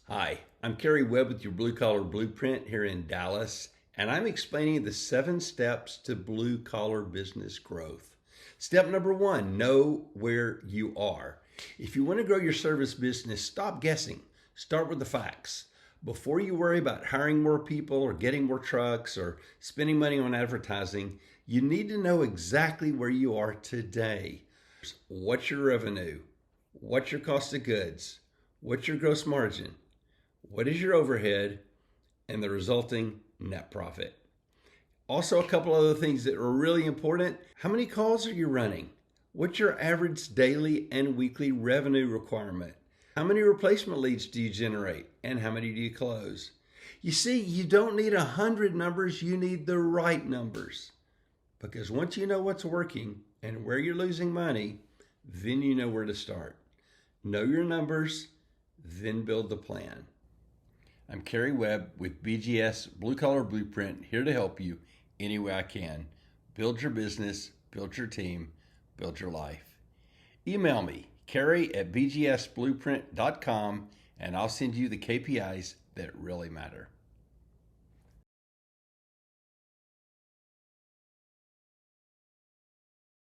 Hi, I'm Kerry Webb with your Blue Collar Blueprint here in Dallas, and I'm explaining the 7 steps to blue collar business growth. Step number 1, know where you are. If you want to grow your service business, stop guessing. Start with the facts. Before you worry about hiring more people or getting more trucks or spending money on advertising, you need to know exactly where you are today. What's your revenue? What's your cost of goods? What's your gross margin? What is your overhead and the resulting net profit? Also, a couple other things that are really important. How many calls are you running? What's your average daily and weekly revenue requirement? How many replacement leads do you generate? And how many do you close? You see, you don't need 100 numbers, you need the right numbers. Because once you know what's working and where you're losing money, then you know where to start. Know your numbers, then build the plan. I'm Kerry Webb with BGS Blue Collar Blueprint, here to help you any way I can. Build your business, build your team, build your life. Email me, Kerry@bgsblueprint.com, and I'll send you the KPIs that really matter.